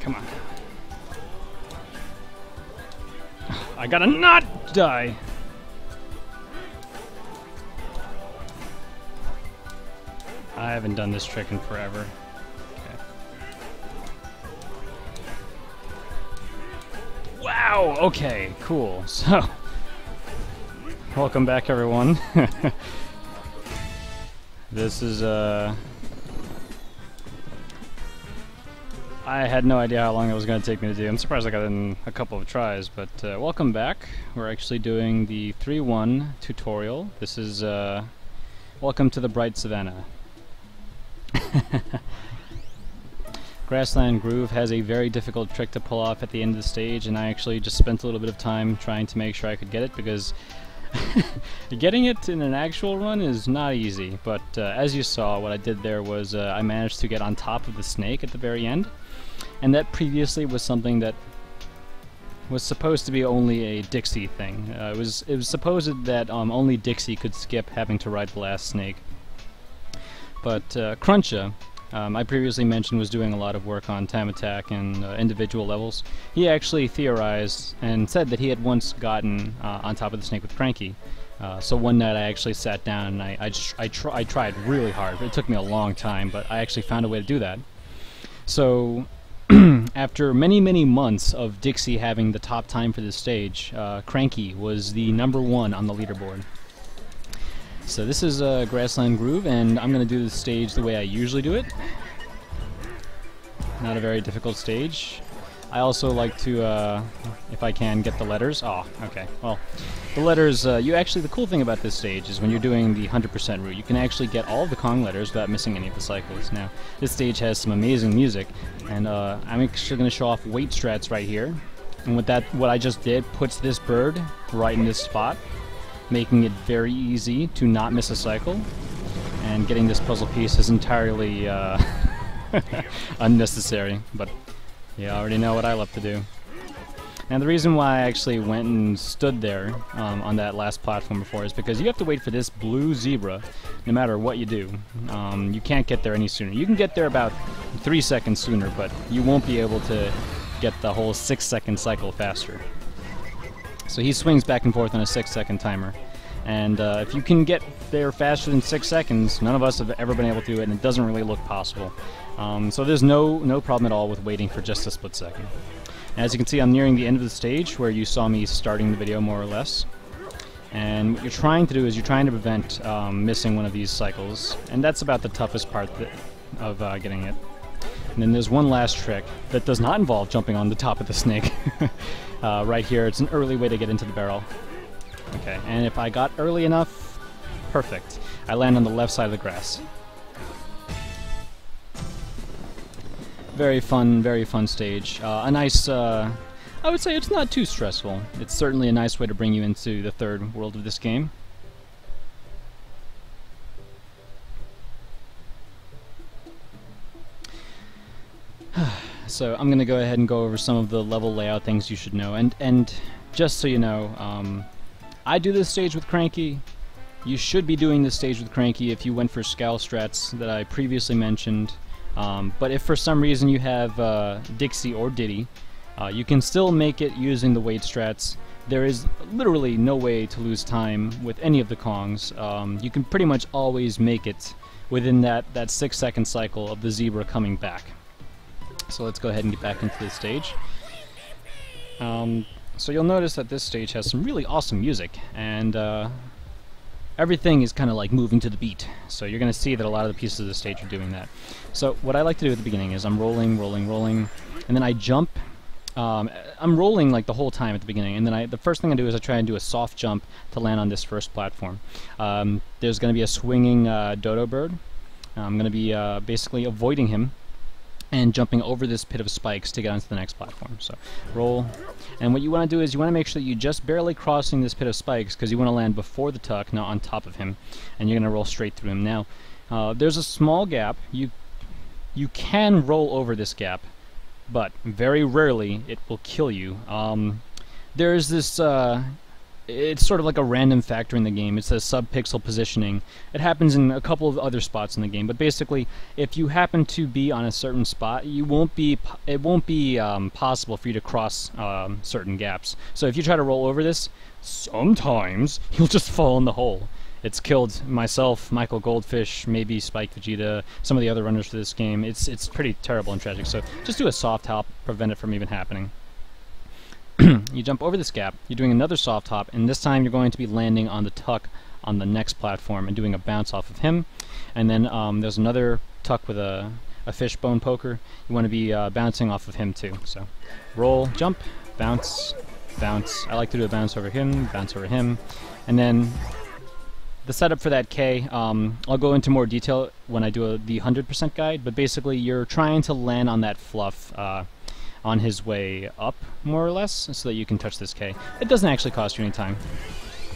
Come on. I gotta not die! I haven't done this trick in forever. Okay. Wow! Okay, cool. So, welcome back, everyone. This is, I had no idea how long it was going to take me to do. I'm surprised I got it in a couple of tries, but welcome back. We're actually doing the 3-1 tutorial. This is, welcome to the Bright Savannah. Grassland Groove has a very difficult trick to pull off at the end of the stage, and I actually just spent a little bit of time trying to make sure I could get it, because getting it in an actual run is not easy. But as you saw, what I did there was I managed to get on top of the snake at the very end, and that previously was something that was supposed to be only a Dixie thing. It was supposed that only Dixie could skip having to ride the last snake. But Cruncha, I previously mentioned, was doing a lot of work on time attack and individual levels. He actually theorized and said that he had once gotten on top of the snake with Cranky. So one night I actually sat down and I tried really hard. It took me a long time, but I actually found a way to do that. So after many months of Dixie having the top time for this stage, Cranky was the #1 on the leaderboard. So this is Grassland Groove, and I'm going to do the stage the way I usually do it. Not a very difficult stage. I also like to, if I can, get the letters. Oh, okay. Well, the letters, the cool thing about this stage is when you're doing the 100% route, you can actually get all of the Kong letters without missing any of the cycles. Now, this stage has some amazing music, and I'm actually going to show off weight strats right here. And with that, what I just did puts this bird right in this spot, making it very easy to not miss a cycle, and getting this puzzle piece is entirely unnecessary, but you already know what I love to do. Now the reason why I actually went and stood there on that last platform before is because you have to wait for this blue zebra no matter what you do. You can't get there any sooner. You can get there about 3 seconds sooner, but you won't be able to get the whole 6-second cycle faster. So he swings back and forth on a 6-second timer, and if you can get there faster than 6 seconds, none of us have ever been able to do it, and it doesn't really look possible. So there's no problem at all with waiting for just a split second. As you can see, I'm nearing the end of the stage where you saw me starting the video, more or less. And what you're trying to do is you're trying to prevent missing one of these cycles, and that's about the toughest part of getting it. And then there's one last trick that does not involve jumping on the top of the snake. Right here, it's an early way to get into the barrel. Okay, and if I got early enough, perfect. I land on the left side of the grass. Very fun stage. A nice, I would say it's not too stressful. It's certainly a nice way to bring you into the third world of this game. So I'm going to go ahead and go over some of the level layout things you should know. And just so you know, I do this stage with Cranky. You should be doing this stage with Cranky if you went for scowl strats that I previously mentioned. But if for some reason you have Dixie or Diddy, you can still make it using the weight strats. There is literally no way to lose time with any of the Kongs. You can pretty much always make it within that 6-second cycle of the zebra coming back. So let's go ahead and get back into this stage. So you'll notice that this stage has some really awesome music, and everything is kind of like moving to the beat. So you're going to see that a lot of the pieces of the stage are doing that. So what I like to do at the beginning is I'm rolling, and then I jump. I'm rolling like the whole time at the beginning, and then the first thing I do is I try and do a soft jump to land on this first platform. There's going to be a swinging dodo bird. I'm going to be basically avoiding him and jumping over this pit of spikes to get onto the next platform. So roll, and what you want to do is you want to make sure that you're just barely crossing this pit of spikes, because you want to land before the tuck, not on top of him, and you're going to roll straight through him. Now there's a small gap. You can roll over this gap, but very rarely it will kill you. There's this it's sort of like a random factor in the game. It's a sub-pixel positioning. It happens in a couple of other spots in the game, but basically, if you happen to be on a certain spot, it won't be possible for you to cross certain gaps. So if you try to roll over this, sometimes you'll just fall in the hole. It's killed myself, Michael Goldfish, maybe Spike Vegeta, some of the other runners for this game. It's pretty terrible and tragic. So just do a soft hop, prevent it from even happening. You jump over this gap, you're doing another soft hop, and this time you're going to be landing on the Tuck on the next platform and doing a bounce off of him. And then there's another Tuck with a fishbone poker. You want to be bouncing off of him too. So roll, jump, bounce, bounce. I like to do a bounce over him, and then the setup for that K, I'll go into more detail when I do the 100% guide, but basically you're trying to land on that fluff on his way up, more or less, so that you can touch this K. It doesn't actually cost you any time.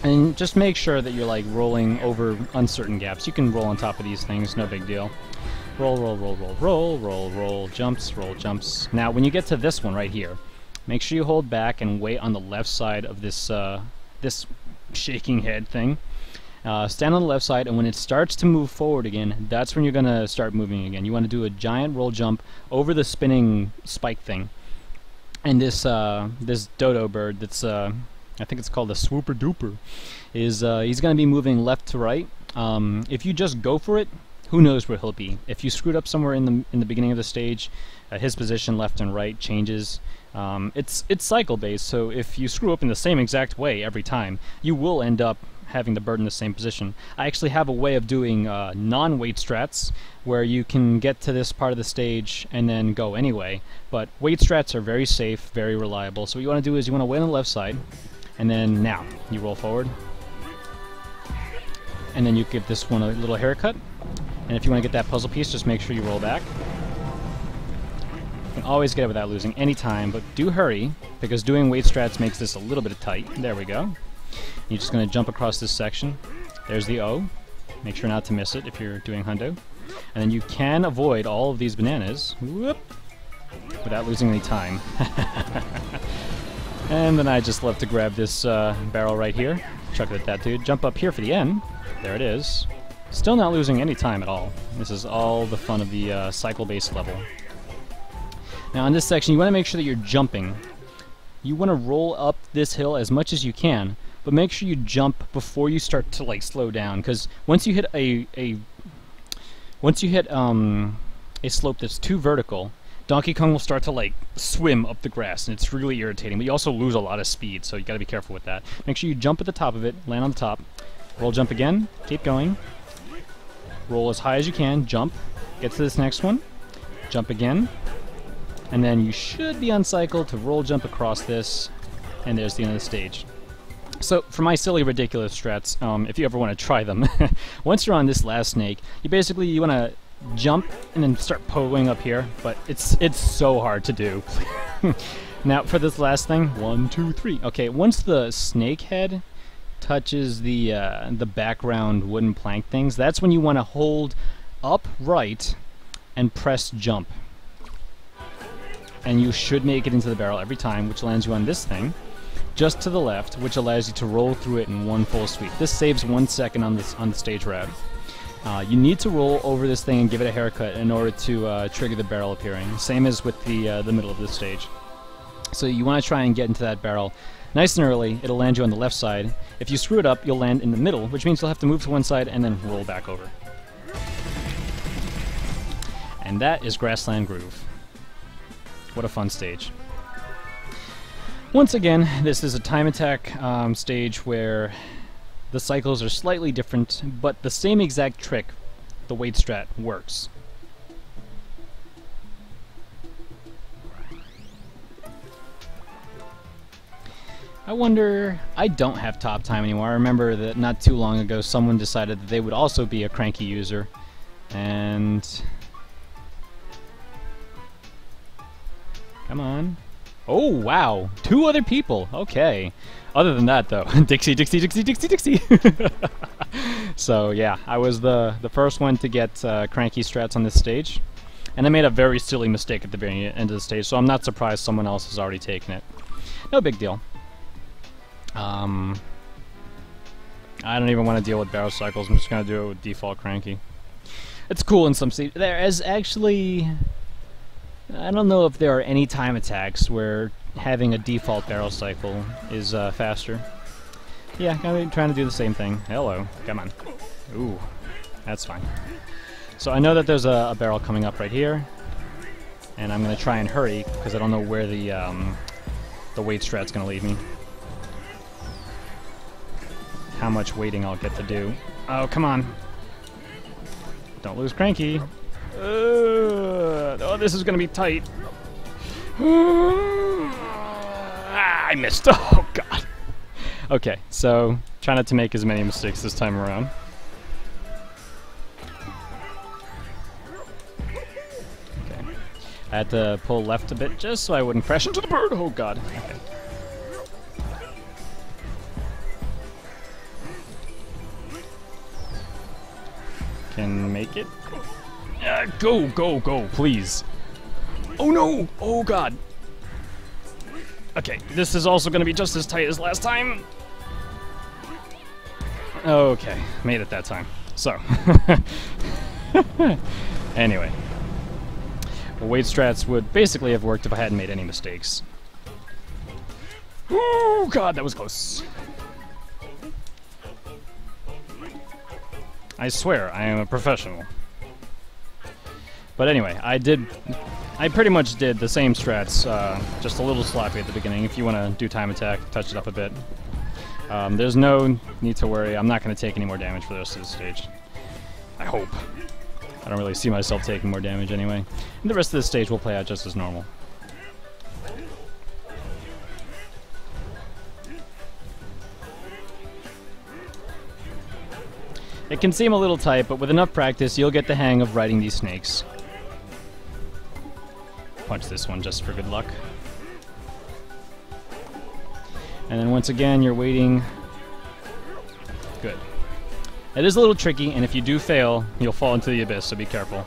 And just make sure that you're like rolling over uncertain gaps. You can roll on top of these things, no big deal. Roll, roll, roll, roll, roll, roll, roll, jumps, roll, jumps. Now, when you get to this one right here, make sure you hold back and wait on the left side of this, this shaking head thing. Stand on the left side, and when it starts to move forward again, that's when you're going to start moving again. You want to do a giant roll jump over the spinning spike thing. And this this dodo bird that's, I think it's called a swooper duper, is he's going to be moving left to right. If you just go for it, who knows where he'll be. If you screwed up somewhere in the beginning of the stage, his position left and right changes. It's cycle based, so if you screw up in the same exact way every time, you will end up having the bird in the same position. I actually have a way of doing non-weight strats where you can get to this part of the stage and then go anyway, but weight strats are very safe, very reliable. So what you want to do is you want to wait on the left side, and then now you roll forward, and then you give this one a little haircut, and if you want to get that puzzle piece, just make sure you roll back. You can always get it without losing any time, but do hurry, because doing weight strats makes this a little bit tight. There we go. You're just going to jump across this section. There's the O. Make sure not to miss it if you're doing hundo. And then you can avoid all of these bananas, whoop, without losing any time. And then I just love to grab this barrel right here, chuck it at that dude, jump up here for the N. There it is. Still not losing any time at all. This is all the fun of the cycle-based level. Now in this section, you want to make sure that you're jumping. You want to roll up this hill as much as you can, but make sure you jump before you start to like slow down, because once you hit a slope that's too vertical, Donkey Kong will start to like swim up the grass, and it's really irritating. But you also lose a lot of speed, so you got to be careful with that. Make sure you jump at the top of it, land on the top, roll, jump again, keep going, roll as high as you can, jump, get to this next one, jump again, and then you should be on cycle to roll jump across this, and there's the end of the stage. So, for my silly, ridiculous strats, if you ever want to try them, once you're on this last snake, you want to jump and then start pogoing up here, but it's so hard to do. Now, for this last thing, 1, 2, 3. Okay, once the snake head touches the background wooden plank things, that's when you want to hold up right and press jump. And you should make it into the barrel every time, which lands you on this thing just to the left, which allows you to roll through it in one full sweep. This saves 1 second on the stage route. You need to roll over this thing and give it a haircut in order to trigger the barrel appearing. Same as with the middle of the stage. So you want to try and get into that barrel nice and early. It'll land you on the left side. If you screw it up, you'll land in the middle, which means you'll have to move to one side and then roll back over. And that is Grassland Groove. What a fun stage. Once again, this is a time attack stage where the cycles are slightly different, but the same exact trick, the weight strat, works. I wonder, I don't have top time anymore. I remember that not too long ago someone decided that they would also be a cranky user, and come on. Oh, wow. 2 other people. Okay. Other than that, though, Dixie, Dixie, Dixie, Dixie, Dixie. So, yeah, I was the first one to get cranky strats on this stage. And I made a very silly mistake at the very end of the stage, so I'm not surprised someone else has already taken it. No big deal. I don't even want to deal with barrel cycles. I'm just going to do it with default cranky. It's cool in some stages. There is actually... I don't know if there are any time attacks where having a default barrel cycle is faster. Yeah, I'm trying to do the same thing. Hello. Come on. Ooh. That's fine. So I know that there's a barrel coming up right here. And I'm going to try and hurry, because I don't know where the wait strat's going to leave me. How much waiting I'll get to do. Oh, come on. Don't lose cranky. Oh, this is going to be tight. I missed. Oh, God. Okay, so try not to make as many mistakes this time around. Okay. I had to pull left a bit just so I wouldn't crash into the bird. Oh, God. Okay. Can make it. Go, go, go, please. Oh no! Oh God. Okay, this is also going to be just as tight as last time. Okay, made it that time. So. Anyway. Well, weight strats would basically have worked if I hadn't made any mistakes. Oh God, that was close. I swear, I am a professional. But anyway, I pretty much did the same strats, just a little sloppy at the beginning. If you want to do time attack, touch it up a bit. There's no need to worry. I'm not going to take any more damage for the rest of the stage. I hope. I don't really see myself taking more damage anyway. And the rest of the stage will play out just as normal. It can seem a little tight, but with enough practice, you'll get the hang of riding these snakes. Punch this one just for good luck. And then once again, you're waiting. Good. It is a little tricky, and if you do fail, you'll fall into the abyss, so be careful.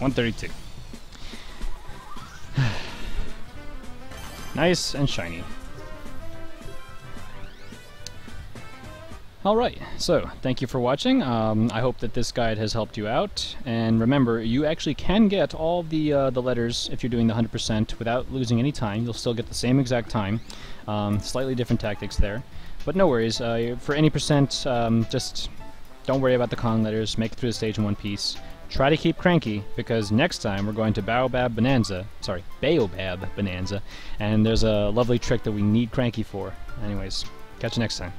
132. Nice and shiny. Alright, so thank you for watching. I hope that this guide has helped you out. And remember, you actually can get all the letters if you're doing the 100% without losing any time. You'll still get the same exact time. Slightly different tactics there. But no worries, for any percent, just don't worry about the Kong letters. Make it through the stage in one piece. Try to keep cranky, because next time we're going to Baobab Bonanza, and there's a lovely trick that we need cranky for. Anyways, catch you next time.